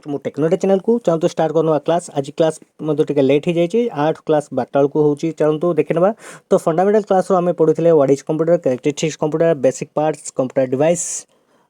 मो technology channel को चाहूँ स्टार्ट करना क्लास आज क्लास टे लेट हो जाए 8 क्लास 12 को हूँ चाहूँ देखी ना तो फंडामेंटल क्लास आम पढ़ुले what is computer characteristics computer basic parts computer device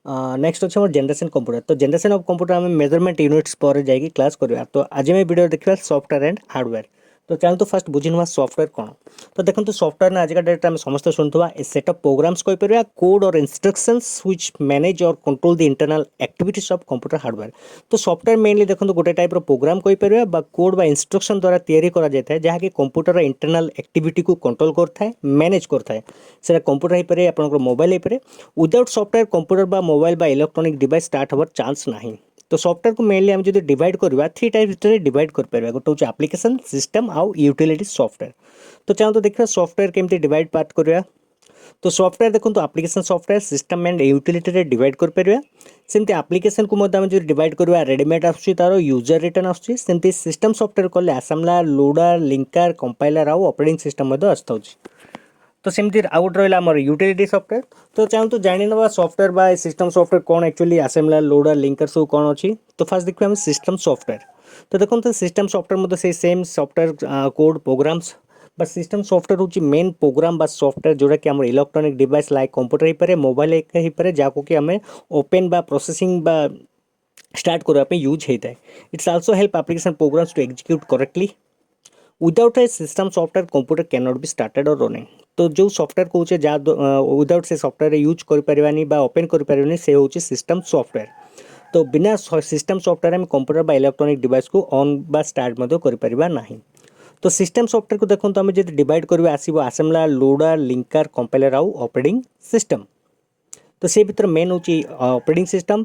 next अच्छे जनरेशन कंप्यूटर तो जनरेशन ऑफ कंप्यूटर आम मेजरमेंट यूनिट्स पर जाकि क्लास करवा तो आज मैं वीडियो देखा सॉफ्टवेयर एंड हार्डवेयर तो चलो तो फास्ट बुझी नुआ सॉफ्टवेयर कौन तो देखो सॉफ्टवेयर आज का डेट में समस्त शुणुवा ए सेट ऑफ प्रोग्राम्स कहीपर कोड और इंस्ट्रक्शंस व्हिच मैनेज और control the internal activities of computer hardware तो सॉफ्टवेयर मेनली देखो गोटे टाइप प्रोग्राम कहीपर कोड बा इंस्ट्रक्शन द्वारा तैयारी करा जाए जहाँकि कंप्यूटर इंटरनल एक्टिविटी को कंट्रोल करता मैनेज करता है कंप्यूटर हो पारे आप मोबाइल हो पारे विदाउट सॉफ्टवेयर कंप्यूटर बा मोबाइल बा इलेक्ट्रॉनिक डिवाइस स्टार्ट होवर चांस नहीं तो सॉफ्टवेयर को मेनली आम जो डिवाइड करवा 3 टाइप्स डिवाइड कर गोटे हूँ एप्लिकेशन सिस्टम आउ यूटिलिटी सॉफ्टवेयर तो चाहूँ तो देखिए सॉफ्टवेयर केमती डिवाइड पार्ट करवा तो सॉफ्टवेयर देखो तो application software system and utility divide कर सेमती एप्लिकेशन को जो डिवाइड करवा रेडीमेड आर यूजर रिटर्न आसमती सिस्टम सॉफ्टवेयर कले आसामलर लोडर लिंकर कंपाइलर आउ ऑपरेटिंग सिस्टम आसता तो सेमती आउ गोटे रहा आम यूटिलिटी सॉफ्टवेयर तो चाहूँ तो जानी ना सॉफ्टवेयर बा सिस्टम सॉफ्टवेयर कौन एक्चुअली असेंबलर लोडर लिंकर सब कौन अच्छी तो फास्ट देखिए आम सिस्टम सॉफ्टवेयर तो देखो तो सिस्टम सॉफ्टवेयर मतलब से same software code programs but system software हूँ मेन प्रोग्राम बा सॉफ्टवेयर जोटा कि आम इलेक्ट्रॉनिक डिवाइस लाइक कंप्यूटर हो पारे मोबाइल हो पारे जहाँ कि आम ओपन बा प्रोसेसिंग बा स्टार्ट करने यूज होता है it's also help application programs to execute correctly without a system software computer can not be started और रनिंग तो जो सॉफ्टवेयर कहे जहाँ विदाउट से सॉफ्टवेयर यूज करें ओपन करें से हूँ सिस्टम सॉफ्टवेयर तो बिना सिस्टम सॉफ्टवेयर में कंप्यूटर बा इलेक्ट्रॉनिक डिवाइस को ऑन बा स्टार्ट ना तो सिस्टम सॉफ्टवेयर को देखो आम जो डिवाइड करवा आसो आसेम्बलर लोडर लिंकर कंपाइलर आउ ऑपरेटिंग सिस्टम तो से भर मेन हूँ ऑपरेटिंग सिस्टम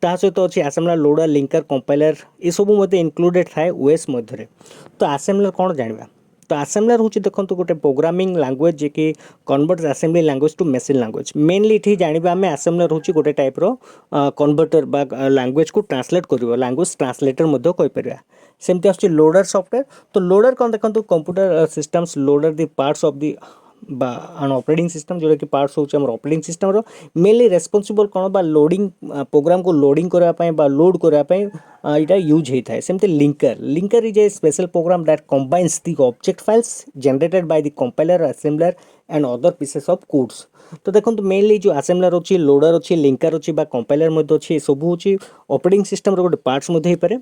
ता सहित अच्छी आसेम्बलर लोडर लिंकर कंपाइलर ये सब इनक्लूडेड थाए ओएस मध्य तो आसेम्बलर कौन जाना तो आसेम्बलर हूँ देखो गोटे प्रोग्रामिंग लैंग्वेज जे कि convert assembly language to machine language mainly ये जाना आम आसेम्बलर हूँ गोटे टाइप कन्वर्टर बा लैंग्वेज को ट्रांसलेट कर लैंग्वेज ट्रांसलेटर कहीपर सेमती आस लोडर सॉफ्टवेयर तो लोडर कौन देखो computer systems loader the parts of the an operating system जोटा कि पार्ट्स होचे हमर ऑपरेटिंग सिस्टम रो मेनली रेस्पोंसिबल कोन बा लोडिंग प्रोग्राम को लोडिंग करबा पय बा लोड करबा पय इटा यूज हेता है सेमते linker is a special program that combines the object files generated by the compiler assembler and other pieces of codes तो देखो मेनली जो असेंबलर अच्छी लोडर अच्छी लिंकर अच्छी बा कंपाइलर मध्य अच्छी सब हूँ ऑपरेटिंग सिस्टम रो गोटे पार्ट्स मध्य हो पारे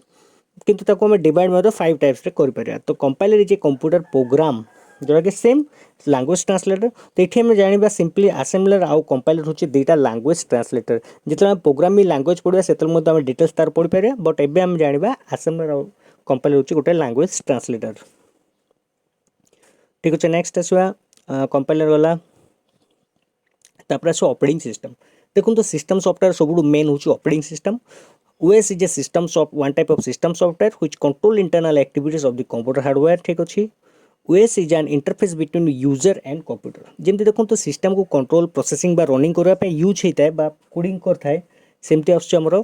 किंतु ताको हमें डिवाइड मध्य 5 टाइप्स रे कर परिया तो compiler is a computer program जोटा कि सेम लैंग्वेज ट्रांसलेटर तो ये आम जाना सिंपली आसेम्बलर आउ कंपाइलर हूँ दुईटा लैंग्वेज ट्रांसलेटर जिते प्रोग्रामिंग लैंग्वेज पढ़ा से डिटेल्स तार पढ़ी पारे बट एबे आम जाना आसेम्बलर आउ कंपाइलर हूँ गोटे लैंग्वेज ट्रांसलेटर ठीक अच्छे नेक्स्ट आसवा कंपाइलर गला तापर आस ऑपरेटिंग सिस्टम देखो तो सिस्टम सॉफ्टवेयर सब मेन हूँ operating system OS is a system one type of system software which control internal activities of the computer hardware ठीक अच्छी OS is an interface between user and computer जमती देखो तो system को control processing बा running करबा use होता है बा कोडिंग करता है सेमती आमर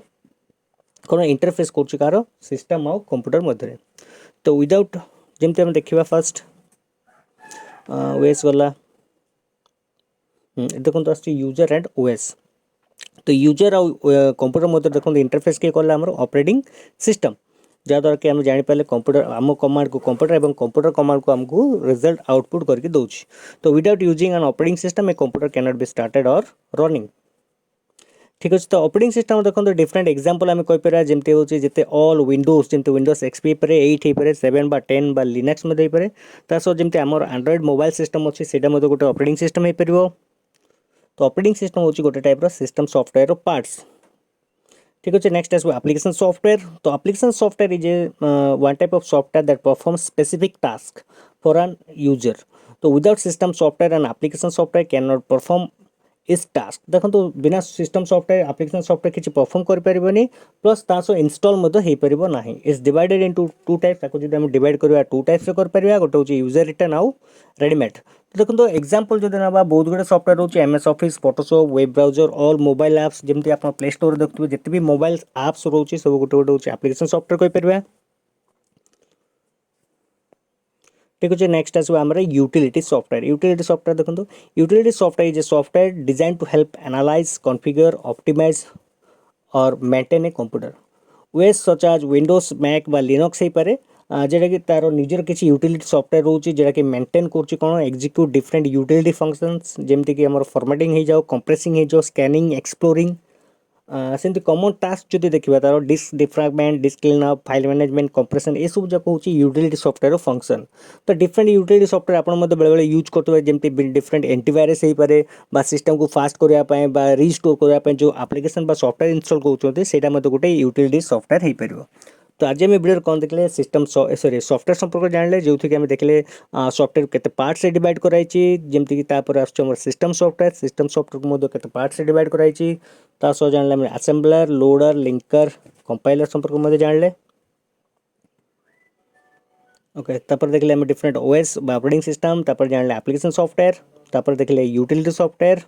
कौन इंटरफेस कर सिस्टम आउ कंप्यूटर मध्य तो विदाउट जमती आम देखा फास्ट OS गला देखो तो यूजर एंड OS तो यूजर आउ कंप्यूटर मध्य देखो इंटरफेस किए कला ऑपरेटिंग सिस्टम जहाँद्वारा कि आम जापारे कंप्यूटर आम कमांड को कंप्यूटर और कंप्यूटर कमांड को आमको रिजल्ट आउटपुट करके दौर तो without using an operating system a computer can not be started और रनिंग ठीक अच्छे तो ऑपरेटिंग सिस्टम देखो डिफरेंट एग्जांपल आम कहीपर जमती हूँ जिते ऑल विंडोज जमती विंडोज XP पे 8 हो पारे 7 बा 10 बा लिनक्स हो पारे सह जमती आम एंड्रॉइड मोबाइल सिस्टम अच्छे से गोटे ऑपरेटिंग सिस्टम हो पार तो ऑपरेटिंग सिस्टम हूँ गोटे टाइप सिस्टम सॉफ्टवेयर पार्ट्स ठीक अच्छे नेक्स्ट आस एप्लिकेशन सॉफ्टवेयर तो application software is a one type of software that perform specific task for an user तो without system software and application software cannot नॉट परफॉर्म इस टास्क देखो तो बिना सिस्टम सॉफ्टवेयर एप्लिकेशन सॉफ्टवेयर किसी परफॉर्म कर प्लस तासो इंस्टॉल हो पार ना इज डिवाइडेड इनटू 2 टाइप्स जो आम डिवाइड करवा 2 टाइप्स कर गोटे हूँ यूजर रिटर्न आउ रेडीमेड तो देखो एग्जांपल जो ना बहुत गुड़े सॉफ्टवेयर हूँ MS office Photoshop web browser all mobile apps जमी आप प्ले स्टोर देखते जिते भी मोबाइल एप्स रोचे सब गोटे गोटे हूँ एप्लिकेशन सॉफ्टवेयर कहीपर ठीक अच्छे नेक्स्ट आसो आम यूटिलिटी सॉफ्टवेयर देखो utility software is a software design to help analyze configure optimize और maintain a computer OS such as Windows Mac बा लिनक्स हो पारे जेटा कि तार निजर किसी यूटिलिटी सॉफ्टवेयर रोचे जेटा कि मेंटेन करुच्ची कौन एग्जीक्यूट डिफरेंट यूटिलिटी फंक्शंस जमती कि आम फॉर्मेटिंग हो जाओ कंप्रेसिंग हो जाओ स्कैनिंग एक्सप्लोरिंग सेमती कमन टास्क जो देखा तार disk defragment disk clean up file management compression ए सब जाक हूँ यूटिलिटी सॉफ्टवेयर फंक्शन तो डिफरेंट यूटिलिटी सॉफ्टवेयर आप बेले बेले यूज करते जमी डिफरेंट एंटीवायरस हो पारे सिस्टम को फास्ट करने रिस्टोर करने जो एप्लिकेशन सॉफ्टवेयर इंस्टॉल कर गोटे यूटिलिटी सॉफ्टवेयर हो पार तो आज आम वीडियो कौन देखले सिस्टम सॉरी सॉफ्टवेयर संपर्क जानले जो थी आम देखले सॉफ्टवेयर केते पार्ट से डिवाइड कराई जमती कि आम सिस्टम सॉफ्टवेयर केते पार्ट से डिवाइड कराई सह जानले असेंबलर लोडर लिंकर कंपाइलर संपर्क जानले ओके तापर देखले आम डिफरेंट ओएस ऑपरेटिंग सिस्टम तापर जानले एप्लिकेशन सॉफ्टवेयर तापर देखले यूटिलिटी सॉफ्टवेयर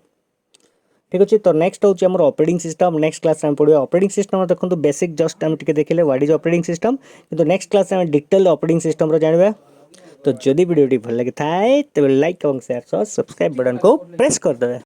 ठीक अच्छे तो नेक्स्ट हूँ आम ऑपरेटिंग सिस्टम नेक्स्ट क्लास में पढ़ा ऑपरेटिंग सिस्टम देखो बेसिक जस्ट आम देखले व्हाट इज ऑपरेटिंग सिस्टम किंतु नेक्स्ट क्लास में डिटेल ऑपरेटिंग सिस्टम जानवा तो जदि वीडियो भल लगी थाए तेज लाइक और शेयर सब्सक्राइब बटन को प्रेस कर देवे।